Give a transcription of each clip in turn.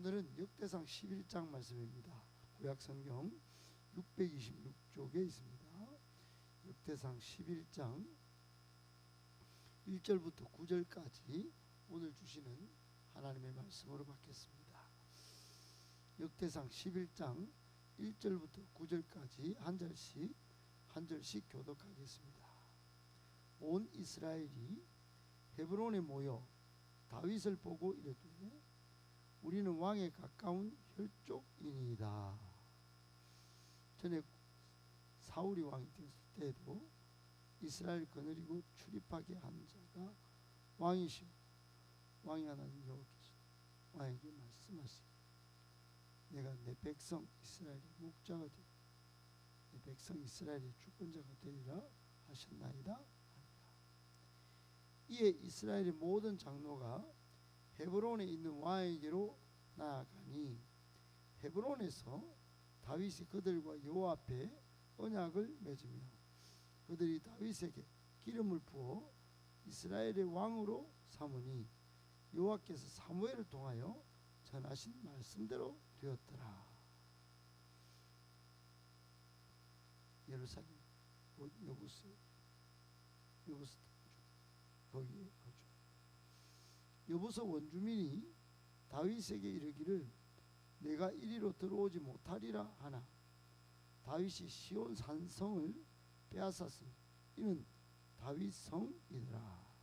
오늘은 역대상 11장 말씀입니다. 구약성경 626쪽에 있습니다. 역대상 11장 1절부터 9절까지 오늘 주시는 하나님의 말씀으로 받겠습니다. 역대상 11장 1절부터 9절까지 한 절씩 교독하겠습니다. 온 이스라엘이 헤브론에 모여 다윗을 보고 이르되 우리는 왕에 가까운 혈족이니이다. 전에 사울이 왕이 되었을 때에도 이스라엘 거느리고 출입하게 한 자가 왕이시오 왕이 하나님 여호와께서 왕에게 말씀하시니 내가 내 백성 이스라엘의 목자가 되고 내 백성 이스라엘의 주권자가 되리라 하셨나이다. 이에 이스라엘의 모든 장로가 헤브론에 있는 왕에게로 나아가니 헤브론에서 다윗이 그들과 여호와 앞에 언약을 맺으며 그들이 다윗에게 기름을 부어 이스라엘의 왕으로 삼으니 여호와께서 사무엘을 통하여 전하신 말씀대로 되었더라. 예루살렘 여부스 거기에 거주. 여부서 원주민이 다윗에게 이르기를 내가 이리로 들어오지 못하리라 하나 다윗이 시온 산성을 빼앗았으니 이는 다윗 성이더라.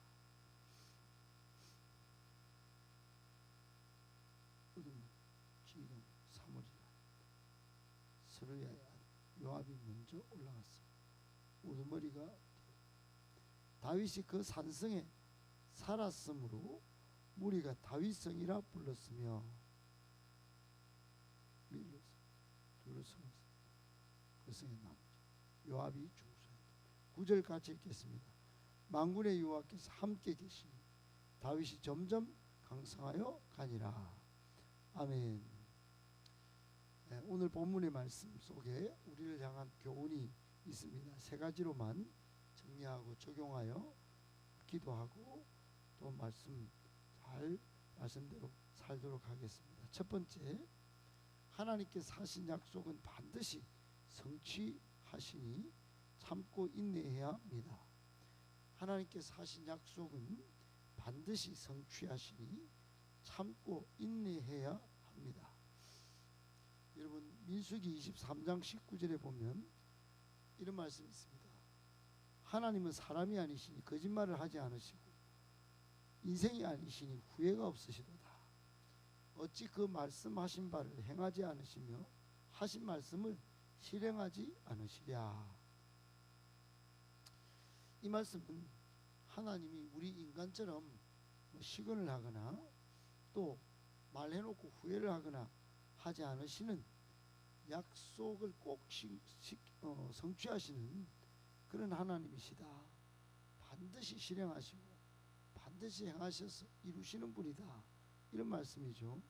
지금 사무리라 스루야의 아들 요압이 먼저 올라갔습니다. 우두머리가 다윗이 그 산성에 살았으므로 무리가 다윗성이라 불렀으며 둘러서서 그 성의 나머지 요압이 중수했다. 9절 같이 읽겠습니다. 만군의 여호와께서 함께 계시니 다윗이 점점 강성하여 가니라. 아멘. 네, 오늘 본문의 말씀 속에 우리를 향한 교훈이 있습니다. 세 가지로만 정리하고 적용하여 기도하고 또 말씀대로 살도록 하겠습니다. 첫 번째, 하나님께서 하신 약속은 반드시 성취하시니 참고 인내해야 합니다. 하나님께서 하신 약속은 반드시 성취하시니 참고 인내해야 합니다. 여러분 민수기 23장 19절에 보면 이런 말씀이 있습니다. 하나님은 사람이 아니시니 거짓말을 하지 않으시고 인생이 아니시니 후회가 없으시도다. 어찌 그 말씀하신 바를 행하지 않으시며 하신 말씀을 실행하지 않으시랴. 이 말씀은 하나님이 우리 인간처럼 시건을 하거나 또 말해놓고 후회를 하거나 하지 않으시는 약속을 꼭 성취하시는 그런 하나님이시다. 반드시 실행하시고 반드시 행하셔서 이루시는 분이다. 이런 말씀이죠.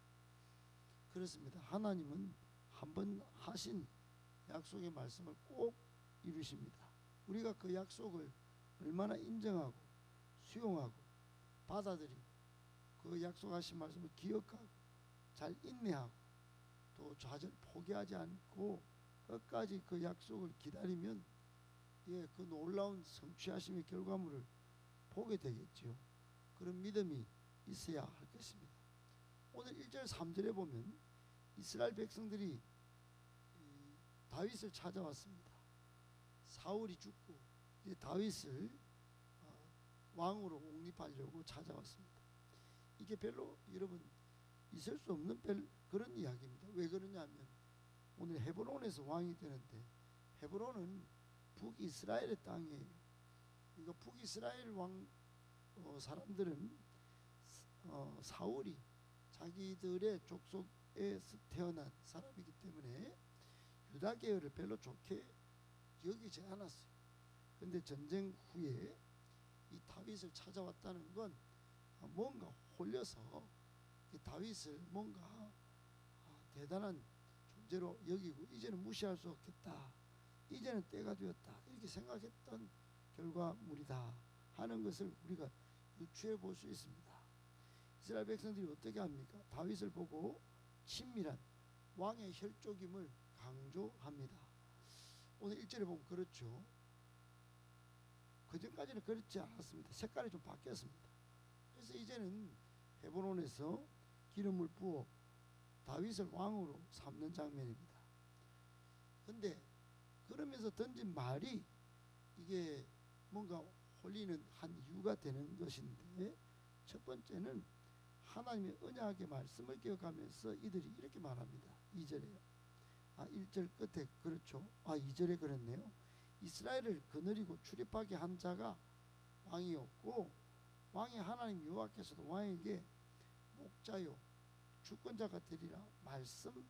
그렇습니다. 하나님은 한번 하신 약속의 말씀을 꼭 이루십니다. 우리가 그 약속을 얼마나 인정하고 수용하고 받아들이고 그 약속하신 말씀을 기억하고 잘 인내하고 또 좌절 포기하지 않고 끝까지 그 약속을 기다리면 그 놀라운 성취하심의 결과물을 보게 되겠지요. 그런 믿음이 있어야 할 것입니다. 오늘 1절 3절에 보면 이스라엘 백성들이 다윗을 찾아왔습니다. 사울이 죽고 이제 다윗을 왕으로 옹립하려고 찾아왔습니다. 이게 별로 여러분 있을 수 없는 그런 이야기입니다. 왜 그러냐면 오늘 헤브론에서 왕이 되는데 헤브론은 북이스라엘의 땅이에요. 그러니까 북이스라엘 왕 사람들은 사울이 자기들의 족속에서 태어난 사람이기 때문에 유다 계열을 별로 좋게 여기지 않았어요. 그런데 전쟁 후에 이 다윗을 찾아왔다는 건 뭔가 홀려서 다윗을 뭔가 대단한 존재로 여기고 이제는 무시할 수 없겠다. 이제는 때가 되었다. 이렇게 생각했던 결과물이다 하는 것을 우리가 유추해 볼 수 있습니다. 이스라엘 백성들이 어떻게 합니까? 다윗을 보고 친밀한 왕의 혈족임을 강조합니다. 오늘 1절에 보면 그렇죠. 그전까지는 그렇지 않았습니다. 색깔이 좀 바뀌었습니다. 그래서 이제는 헤브론에서 기름을 부어 다윗을 왕으로 삼는 장면입니다. 근데 그러면서 던진 말이 이게 뭔가 홀리는 한 이유가 되는 것인데, 첫 번째는 하나님의 언약의 말씀을 기억하면서 이들이 이렇게 말합니다. 2절에요. 1절 끝에 그렇죠. 2절에 그랬네요. 이스라엘을 거느리고 출입하게 한 자가 왕이었고 왕의 하나님 여호와께서도 왕에게 목자요 주권자가 되리라 말씀했다.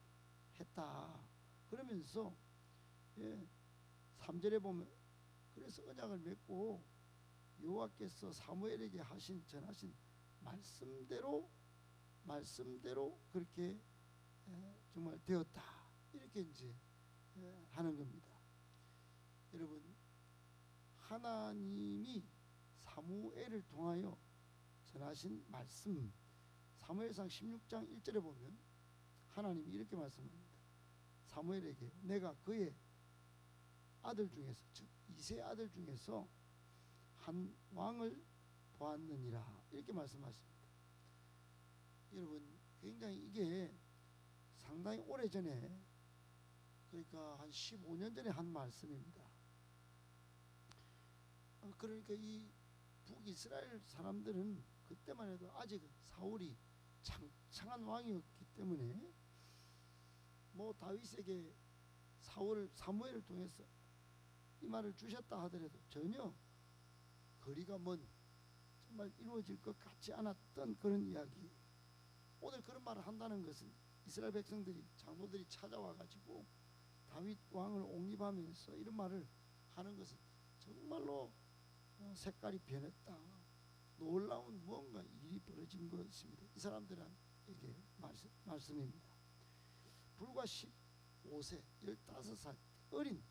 그러면서 3절에 보면 그래서 언약을 맺고 여호와께서 사무엘에게 전하신 말씀대로 그렇게 정말 되었다. 이렇게 이제 하는 겁니다. 여러분, 하나님이 사무엘을 통하여 전하신 말씀, 사무엘상 16장 1절에 보면 하나님이 이렇게 말씀합니다. 사무엘에게 내가 그의 아들 중에서, 즉 2세 아들 중에서 한 왕을 보았느니라, 이렇게 말씀하십니다. 여러분, 굉장히 이게 상당히 오래전에, 그러니까 한 15년 전에 한 말씀입니다. 그러니까 이 북이스라엘 사람들은 그때만 해도 아직 사울이 창창한 왕이었기 때문에 뭐 다윗에게 사무엘을 통해서 이 말을 주셨다 하더라도 전혀 거리가 먼, 정말 이루어질 것 같지 않았던 그런 이야기. 오늘 그런 말을 한다는 것은 이스라엘 백성들이, 장로들이 찾아와 가지고 다윗 왕을 옹립하면서 이런 말을 하는 것은 정말로 색깔이 변했다, 놀라운 무언가 일이 벌어진 것입니다. 이 사람들에게 말씀입니다. 불과 15세 15살 어린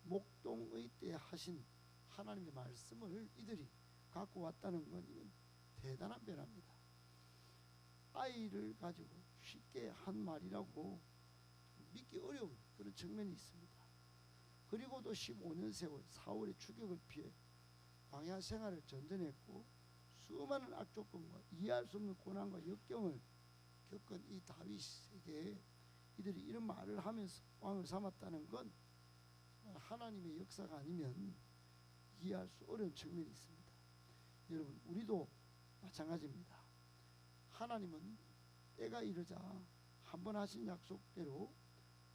목동의 때에 하신 하나님의 말씀을 이들이 갖고 왔다는 건 이건 대단한 변화입니다. 아이를 가지고 쉽게 한 말이라고 믿기 어려운 그런 측면이 있습니다. 그리고도 15년 세월 사울의 추격을 피해 광야 생활을 전전했고 수많은 악조건과 이해할 수 없는 고난과 역경을 겪은 이 다윗에게 이들이 이런 말을 하면서 왕을 삼았다는 건 하나님의 역사가 아니면 이해할 수 어려운 측면이 있습니다. 여러분, 우리도 마찬가지입니다. 하나님은 때가 이르자 한 번 하신 약속대로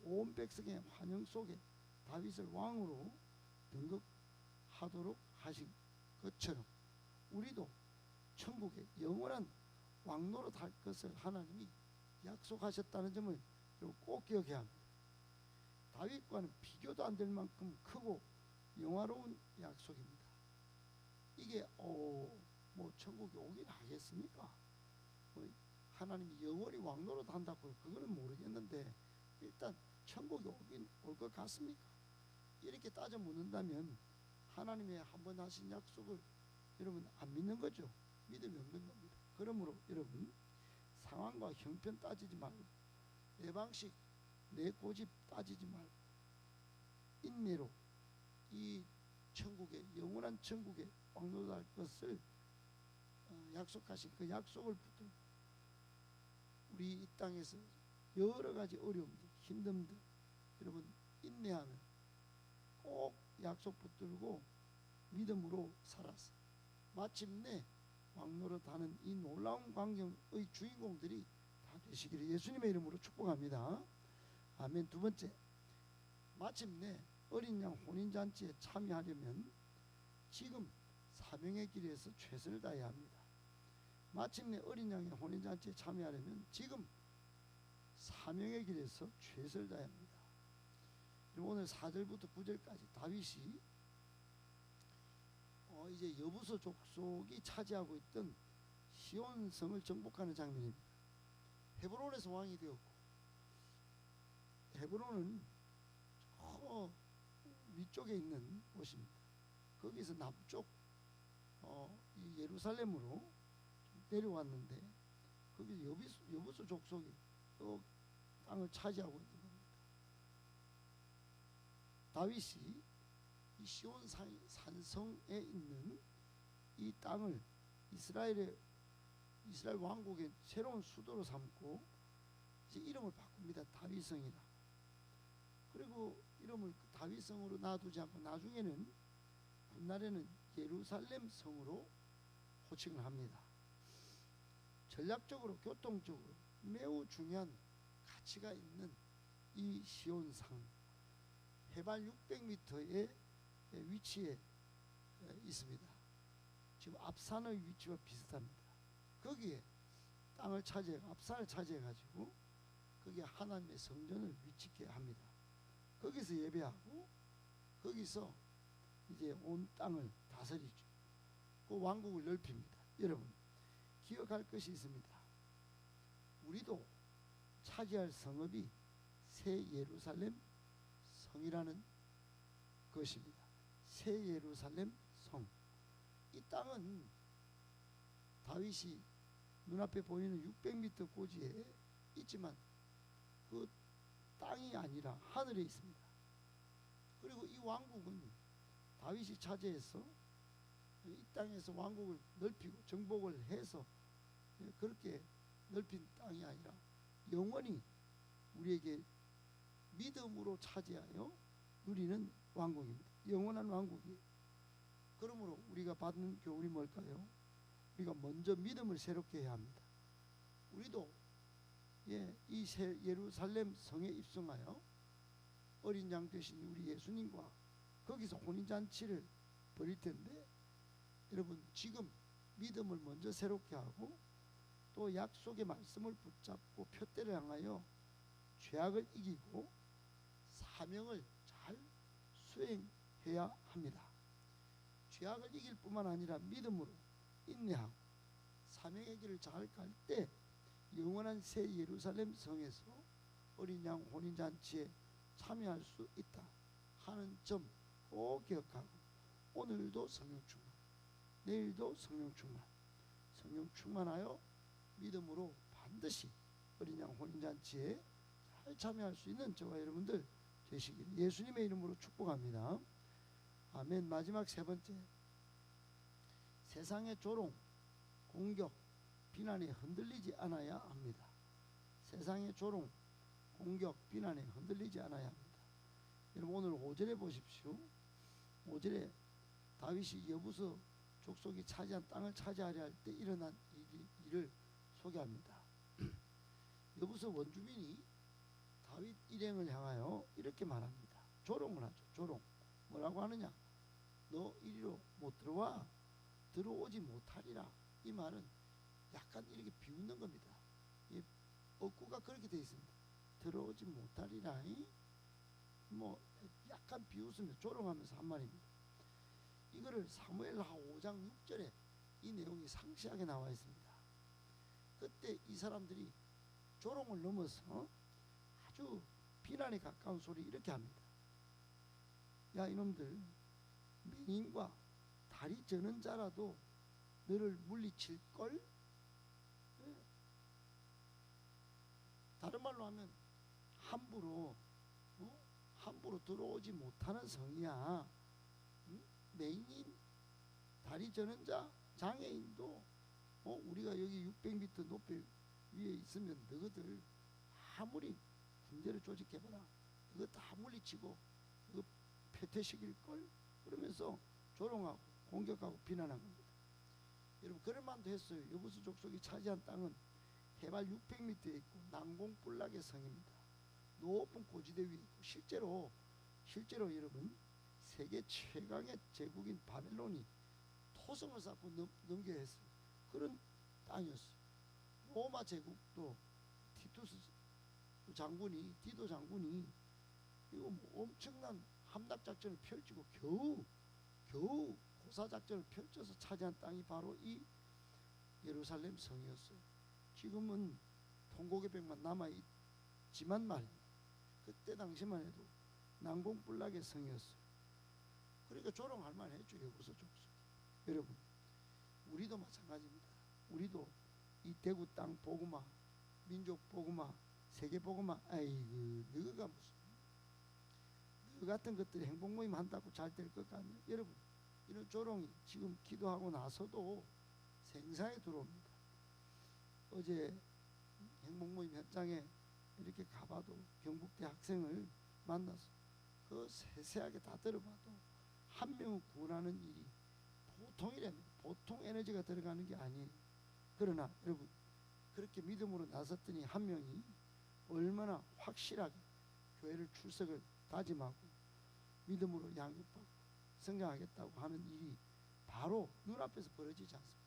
온 백성의 환영 속에 다윗을 왕으로 등극하도록 하신 것처럼 우리도 천국에 영원한 왕노릇 할 것을 하나님이 약속하셨다는 점을 꼭 기억해야 합니다. 다윗과는 비교도 안 될 만큼 크고 영화로운 약속입니다. 이게 뭐 천국에 오긴 하겠습니까? 하나님이 영원히 왕노릇 한다고 그거는 모르겠는데 일단 천국에 오긴 올 것 같습니까? 이렇게 따져 묻는다면 하나님의 한 번 하신 약속을 여러분 안 믿는 거죠. 믿음이 없는 겁니다. 그러므로 여러분, 상황과 형편 따지지 말고 내 방식, 내 고집 따지지 말고 인내로 이 천국에, 영원한 천국에 왕노릇할 것을 약속하신 그 약속을 붙들고 우리 이 땅에서 여러 가지 어려움들, 힘듦들 여러분 인내하면 꼭 약속 붙들고 믿음으로 살아서 마침내 왕노릇하는 이 놀라운 광경의 주인공들이 다 되시기를 예수님의 이름으로 축복합니다. 아멘. 두 번째, 마침내 어린 양 혼인잔치에 참여하려면 지금 사명의 길에서 최선을 다해야 합니다. 마침내 어린 양의 혼인잔치에 참여하려면 지금 사명의 길에서 최선을 다해야 합니다. 오늘 4절부터 9절까지 다윗이 이제 여부서 족속이 차지하고 있던 시온성을 정복하는 장면입니다. 헤브론에서 왕이 되었고, 헤브론은 저 위쪽에 있는 곳입니다. 거기서 남쪽 이 예루살렘으로 내려왔는데 거기 여부서 족속이 또 땅을 차지하고 있는 겁니다. 다윗이 이 시온 산성에 있는 이 땅을 이스라엘 왕국의 새로운 수도로 삼고 이제 이름을 바꿉니다. 다윗성이라. 그리고 이름을 다윗성으로 놔두지 않고 나중에는 훗날에는 예루살렘 성으로 호칭을 합니다. 전략적으로 교통적으로 매우 중요한 가치가 있는 이 시온산 해발 600m의 위치에 있습니다. 지금 앞산의 위치와 비슷합니다. 거기에 땅을 차지해 앞산을 차지해 가지고 거기에 하나님의 성전을 위치케 합니다. 거기서 예배하고 거기서 이제 온 땅을 다스리죠. 그 왕국을 넓힙니다. 여러분 기억할 것이 있습니다. 우리도 차지할 성읍이 새 예루살렘 성이라는 것입니다. 새 예루살렘 성. 이 땅은 다윗이 눈앞에 보이는 600m 고지에 있지만 그 땅이 아니라 하늘에 있습니다. 그리고 이 왕국은 다윗이 차지해서 이 땅에서 왕국을 넓히고 정복을 해서 그렇게 넓힌 땅이 아니라 영원히 우리에게 믿음으로 차지하여 누리는 왕국입니다. 영원한 왕국이에요. 그러므로 우리가 받는 교훈이 뭘까요? 우리가 먼저 믿음을 새롭게 해야 합니다. 우리도 이 새 예루살렘 성에 입성하여 어린 양 되신 우리 예수님과 거기서 혼인잔치를 벌일 텐데, 여러분 지금 믿음을 먼저 새롭게 하고 또 약속의 말씀을 붙잡고 표대를 향하여 죄악을 이기고 사명을 잘 수행해야 합니다. 죄악을 이길 뿐만 아니라 믿음으로 인내하고 사명의 길을 잘 갈 때 영원한 새 예루살렘 성에서 어린 양 혼인잔치에 참여할 수 있다 하는 점 꼭 기억하고, 오늘도 성령 충만, 내일도 성령 충만, 성령 충만하여 믿음으로 반드시 어린 양 혼인잔치에 잘 참여할 수 있는 저와 여러분들 되시기를 예수님의 이름으로 축복합니다. 아멘. 마지막 세 번째, 세상의 조롱, 공격, 비난에 흔들리지 않아야 합니다. 세상의 조롱, 공격, 비난에 흔들리지 않아야 합니다. 여러분 오늘 5절에 보십시오. 5절에 다윗이 여부서 족속이 차지한 땅을 차지하려 할 때 일어난 일을 소개합니다. 여부서 원주민이 다윗 일행을 향하여 이렇게 말합니다. 조롱을 하죠. 조롱. 뭐라고 하느냐? 너 이리로 못 들어와, 들어오지 못하리라. 이 말은 약간 이렇게 비웃는 겁니다. 어구가 그렇게 되어 있습니다. 들어오지 못하리라. 뭐 약간 비웃으며 조롱하면서 한 말입니다. 이거를 사무엘하 5장 6절에 이 내용이 상세하게 나와 있습니다. 그때 이 사람들이 조롱을 넘어서 아주 비난에 가까운 소리 이렇게 합니다. 야 이놈들, 맹인과 다리 저는 자라도 너를 물리칠걸? 다른 말로 하면 함부로 들어오지 못하는 성이야. 맹인, 다리 저는 자, 장애인도 우리가 여기 600m 높이 위에 있으면 너희들 아무리 군대를 조직해봐라, 이거 다 물리치고 이거 패퇴시킬걸? 그러면서 조롱하고 공격하고 비난한 겁니다. 여러분 그럴만도 했어요. 여부수 족속이 차지한 땅은 해발 600m에 있고 난공불락의 성입니다. 높은 고지대 위에 있고 실제로 여러분 세계 최강의 제국인 바벨론이 토성을 쌓고 넘겨야 했어요. 그런 땅이었어요. 로마 제국도 디도 장군이 이거 뭐 엄청난 함락작전을 펼치고 겨우 고사작전을 펼쳐서 차지한 땅이 바로 이 예루살렘 성이었어요. 지금은 통곡의 벽만 남아있지만 말입니다. 그때 당시만 해도 난공불락의 성이었어요. 그러니까 조롱할 만했죠. 여부서 족속. 여러분 우리도 마찬가지입니다. 우리도 이 대구 땅 복음화, 민족 복음화, 세계복음화 아이고 너가 무슨 너 같은 것들이 행복 모임 한다고 잘 될 것 같냐. 여러분 이런 조롱이 지금 기도하고 나서도 생사에 들어옵니다. 어제 행복 모임 현장에 이렇게 가봐도 경북대 학생을 만나서 그 세세하게 다 들어봐도 한 명을 구원하는 일이 보통이랍니다. 보통 에너지가 들어가는 게 아니에요. 그러나 여러분 그렇게 믿음으로 나섰더니 한 명이 얼마나 확실하게 교회를 출석을 다짐하고 믿음으로 양육받고 성장하겠다고 하는 일이 바로 눈앞에서 벌어지지 않습니다.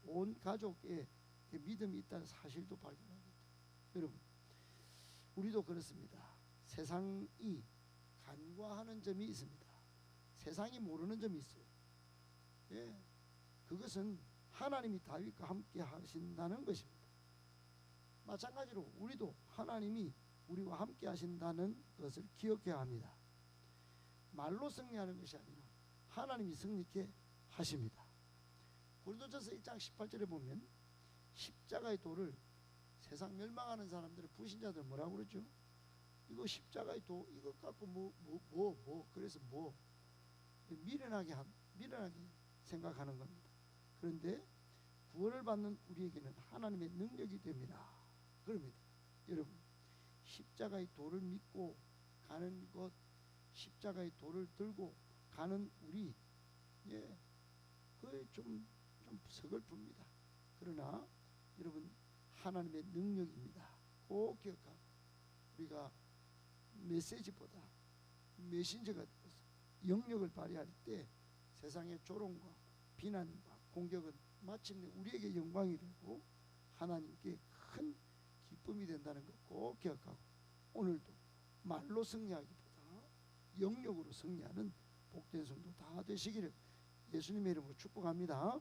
온 가족의 믿음이 있다는 사실도 발견하겠다. 여러분 우리도 그렇습니다. 세상이 간과하는 점이 있습니다. 세상이 모르는 점이 있어요. 예, 그것은 하나님이 다윗과 함께 하신다는 것입니다. 마찬가지로 우리도 하나님이 우리와 함께 하신다는 것을 기억해야 합니다. 말로 승리하는 것이 아니라 하나님이 승리케 하십니다. 고린도전서 1장 18절에 보면 십자가의 도를 세상 멸망하는 사람들은 불신자들 뭐라고 그러죠? 이거 십자가의 도 이것 갖고 그래서 미련하게 생각하는 겁니다. 그런데 구원을 받는 우리에게는 하나님의 능력이 됩니다. 그럽니다. 여러분 십자가의 도를 믿고 가는 것, 십자가의 도를 들고 가는 우리, 예, 그게 좀 서글픕니다. 그러나 여러분 하나님의 능력입니다. 꼭 기억하고 우리가 메시지보다 메신저가 되어서 영역을 발휘할 때 세상의 조롱과 비난과 공격은 마침내 우리에게 영광이 되고 하나님께 큰 기쁨이 된다는 것 꼭 기억하고 오늘도 말로 승리하기보다 영역으로 승리하는 복된 성도 다 되시기를 예수님의 이름으로 축복합니다.